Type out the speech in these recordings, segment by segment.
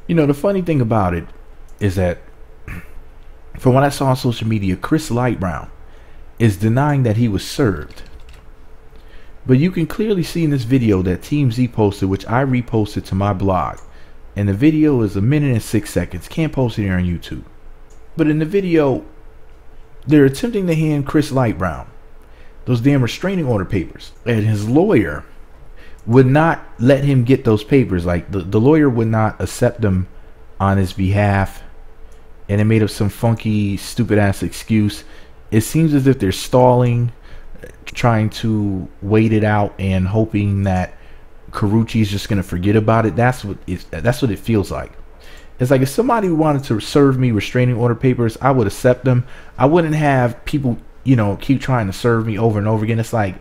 You know, the funny thing about it is that from what I saw on social media, Chris Lightbrown is denying that he was served. But you can clearly see in this video that Team Z posted, which I reposted to my blog. And the video is 1:06. Can't post it here on YouTube. But in the video, they're attempting to hand Chris Lightbrown those damn restraining order papers. And his lawyer would not let him get those papers. Like, the lawyer would not accept them on his behalf. And it made up some funky, stupid-ass excuse. It seems as if they're stalling, trying to wait it out and hoping that Karrueche is just going to forget about it. That's what it feels like. It's like if somebody wanted to serve me restraining order papers, I would accept them. I wouldn't have people, you know, keep trying to serve me over and over again. It's like,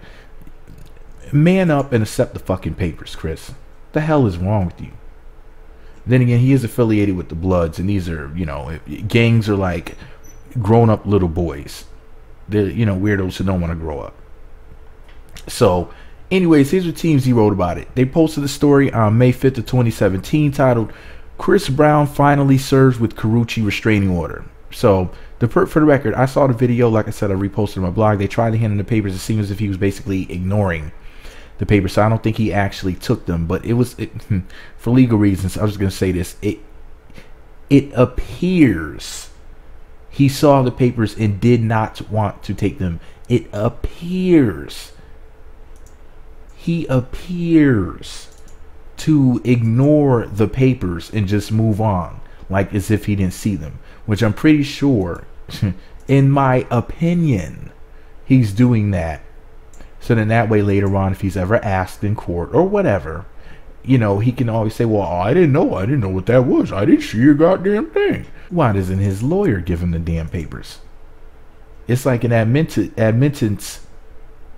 man up and accept the fucking papers, Chris. What the hell is wrong with you? Then again, he is affiliated with the Bloods, and these are, you know, gangs are like grown-up little boys. They're, you know, weirdos who don't want to grow up. So, anyways, here's what Team Z wrote about it. They posted a story on May 5th of 2017 titled, "Chris Brown finally serves with Karrueche restraining order." So, for the record, I saw the video. Like I said, I reposted on my blog. They tried to hand him the papers. It seemed as if he was basically ignoring the papers. So I don't think he actually took them. But it was, for legal reasons, I was going to say this. It appears he saw the papers and did not want to take them. It appears. He appears to ignore the papers and just move on, like as if he didn't see them, which I'm pretty sure, in my opinion, he's doing that. So then that way later on, if he's ever asked in court or whatever, you know, he can always say, well, I didn't know what that was. I didn't see a goddamn thing. Why doesn't his lawyer give him the damn papers? It's like an admittance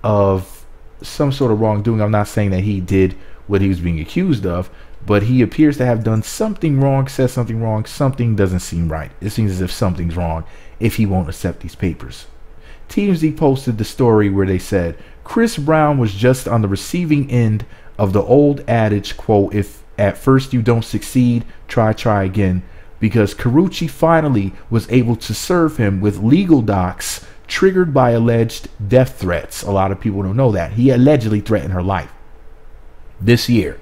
of some sort of wrongdoing. I'm not saying that he did what he was being accused of, but he appears to have done something wrong, said something wrong. Something doesn't seem right. It seems as if something's wrong if he won't accept these papers. TMZ posted the story where they said, Chris Brown was just on the receiving end of the old adage, quote, if at first you don't succeed, try again, because Karrueche finally was able to serve him with legal docs triggered by alleged death threats. A lot of people don't know that. He allegedly threatened her life this year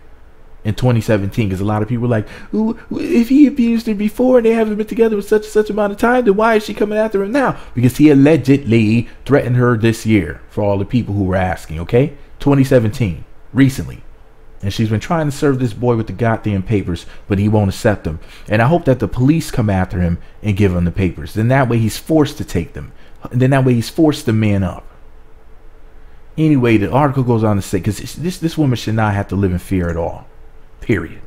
in 2017, because a lot of people are like, ooh, if he abused her before and they haven't been together with such amount of time, then why is she coming after him now? Because he allegedly threatened her this year, for all the people who were asking, okay? 2017, recently. And she's been trying to serve this boy with the goddamn papers, but he won't accept them. And I hope that the police come after him and give him the papers. Then that way he's forced to take them. And then that way he's forced to man up. Anyway, the article goes on to say, because this woman should not have to live in fear at all. Period.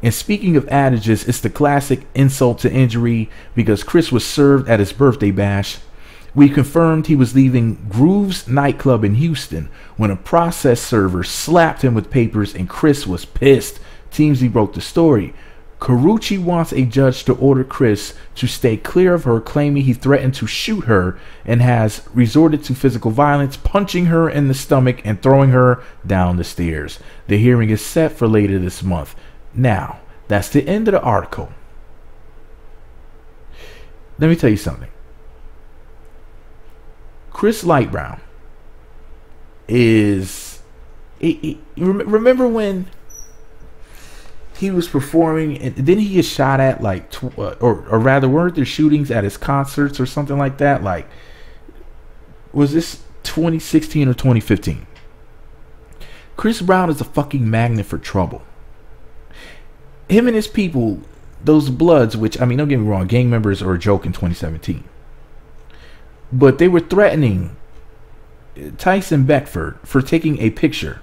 And speaking of adages, it's the classic insult to injury, because Chris was served at his birthday bash. We confirmed he was leaving Groove's nightclub in Houston when a process server slapped him with papers, and Chris was pissed. TMZ broke the story. Karrueche wants a judge to order Chris to stay clear of her, claiming he threatened to shoot her and has resorted to physical violence, punching her in the stomach and throwing her down the stairs. The hearing is set for later this month. Now, that's the end of the article. Let me tell you something. Chris Lightbrown is... remember when he was performing, and didn't he get shot at, like, or rather, weren't there shootings at his concerts or something like that? Like, was this 2016 or 2015? Chris Brown is a fucking magnet for trouble. Him and his people, those Bloods, which, I mean, don't get me wrong, gang members are a joke in 2017. But they were threatening Tyson Beckford for taking a picture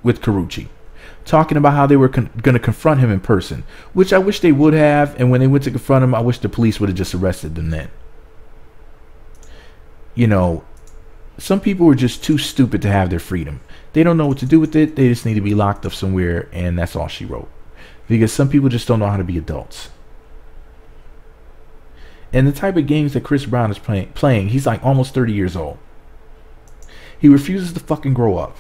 with Karrueche, talking about how they were going to confront him in person, which I wish they would have. And when they went to confront him, I wish the police would have just arrested them then. You know, some people are just too stupid to have their freedom. They don't know what to do with it. They just need to be locked up somewhere, and that's all she wrote. Because some people just don't know how to be adults. And the type of games that Chris Brown is playing, he's like almost 30 years old. He refuses to fucking grow up.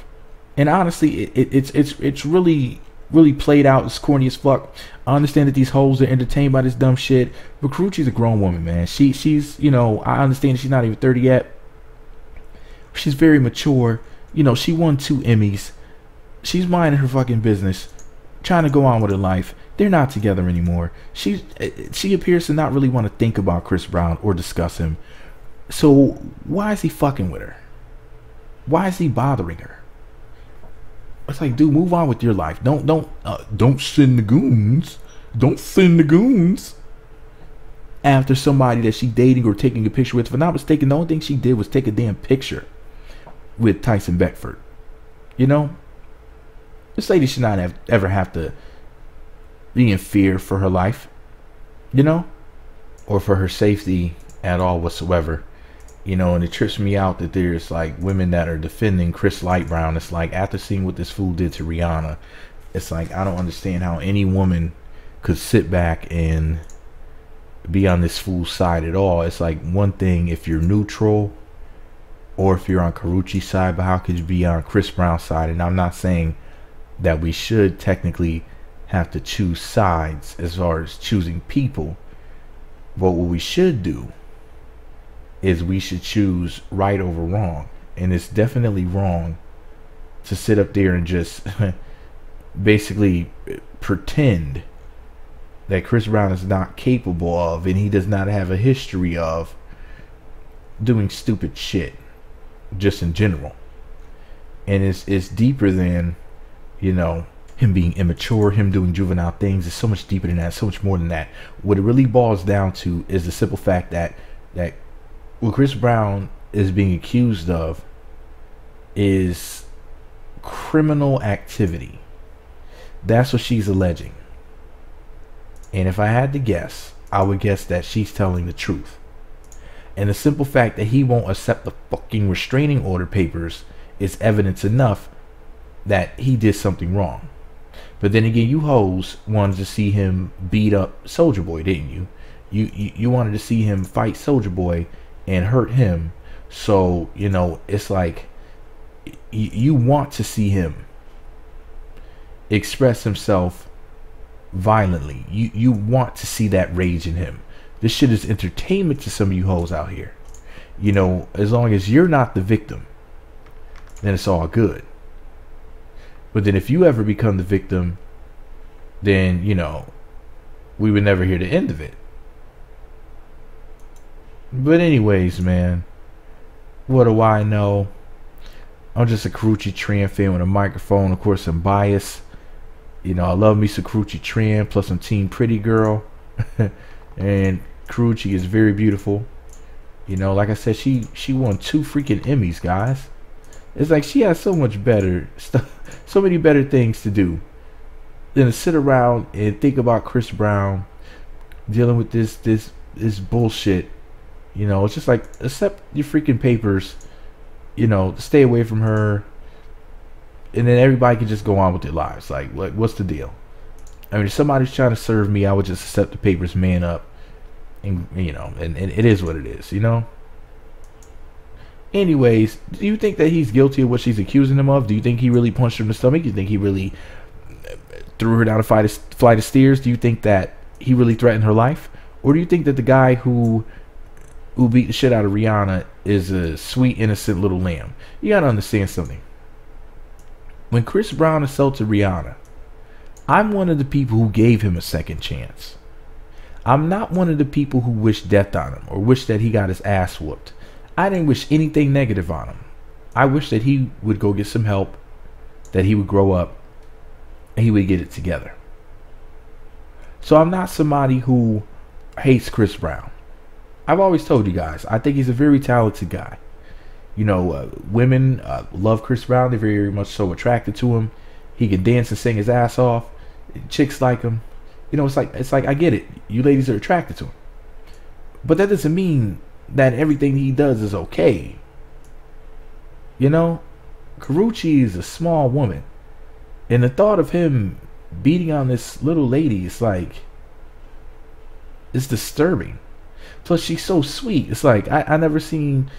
And honestly, it's really really played out. It's corny as fuck. I understand that these hoes are entertained by this dumb shit, but Karrueche's a grown woman, man. She's, you know, I understand she's not even 30 yet. She's very mature. You know, she won 2 Emmys. She's minding her fucking business, trying to go on with her life. They're not together anymore. She appears to not really want to think about Chris Brown or discuss him. So why is he fucking with her? Why is he bothering her? It's like, dude, move on with your life. Don't send the goons. Don't send the goons after somebody that she dating or taking a picture with. If I'm not mistaken, the only thing she did was take a damn picture with Tyson Beckford. You know, this lady should not ever have to be in fear for her life, you know, or for her safety at all whatsoever. You know, and it trips me out that there's like women that are defending Chris Lightbrown. It's like, after seeing what this fool did to Rihanna, it's like, I don't understand how any woman could sit back and be on this fool's side at all. It's like, one thing if you're neutral or if you're on Karrueche's side, but how could you be on Chris Brown's side? And I'm not saying that we should technically have to choose sides as far as choosing people, but what we should do is we should choose right over wrong. And it's definitely wrong to sit up there and just basically pretend that Chris Brown is not capable of, and he does not have a history of doing stupid shit just in general. And it's deeper than, you know, him being immature, him doing juvenile things. It's so much deeper than that, so much more than that. What it really boils down to is the simple fact that what Chris Brown is being accused of is criminal activity. That's what she's alleging. And if I had to guess, I would guess that she's telling the truth. And the simple fact that he won't accept the fucking restraining order papers is evidence enough that he did something wrong. But then again, you hoes wanted to see him beat up Soulja Boy, didn't you? You wanted to see him fight Soulja Boy and hurt him. So, you know, it's like you want to see him express himself violently. You want to see that rage in him. This shit is entertainment to some of you hoes out here. You know, as long as you're not the victim, then it's all good. But then if you ever become the victim, then, you know, we would never hear the end of it. But anyways, man, what do I know? I'm just a Karrueche Tran fan with a microphone. Of course, I'm biased. You know, I love me some Karrueche Tran, plus I'm Team Pretty Girl. And Karrueche is very beautiful. You know, like I said, she won 2 freaking Emmys, guys. It's like she has so much better stuff, so many better things to do than to sit around and think about Chris Brown dealing with this bullshit. You know, it's just like, accept your freaking papers, you know, stay away from her, and then everybody can just go on with their lives. Like what's the deal? I mean, if somebody's trying to serve me, I would just accept the papers, man up, and, you know, and it is what it is, you know? Anyways, do you think that he's guilty of what she's accusing him of? Do you think he really punched her in the stomach? Do you think he really threw her down a flight of stairs? Do you think that he really threatened her life? Or do you think that the guy who beat the shit out of Rihanna is a sweet, innocent little lamb? You gotta understand something. When Chris Brown assaulted Rihanna, I'm one of the people who gave him a second chance. I'm not one of the people who wished death on him or wished that he got his ass whooped. I didn't wish anything negative on him. I wish that he would go get some help, that he would grow up, and he would get it together. So I'm not somebody who hates Chris Brown. I've always told you guys, I think he's a very talented guy. You know, women love Chris Brown. They're very much so attracted to him. He can dance and sing his ass off. Chicks like him. You know, it's like I get it. You ladies are attracted to him. But that doesn't mean that everything he does is okay. You know, Karrueche is a small woman. And the thought of him beating on this little lady is like, it's disturbing. Plus, she's so sweet. It's like I've never seen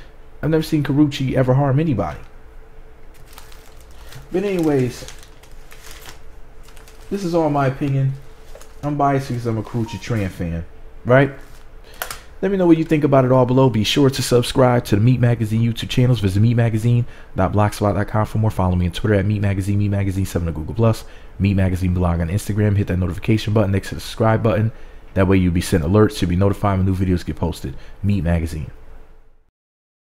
Karrueche ever harm anybody. But anyways, This is all my opinion. I'm biased because I'm a Karrueche Tran fan, right? Let me know what you think about it all below. Be sure to subscribe to the Meat Magazine YouTube channels. Visit meatmagazine.blogspot.com for more. Follow me on Twitter at meatmagazine7 on Google+, Meat Magazine blog on Instagram. Hit that notification button next to the subscribe button. That way you'll be sent alerts. You'll be notified when new videos get posted. Meat Magazine.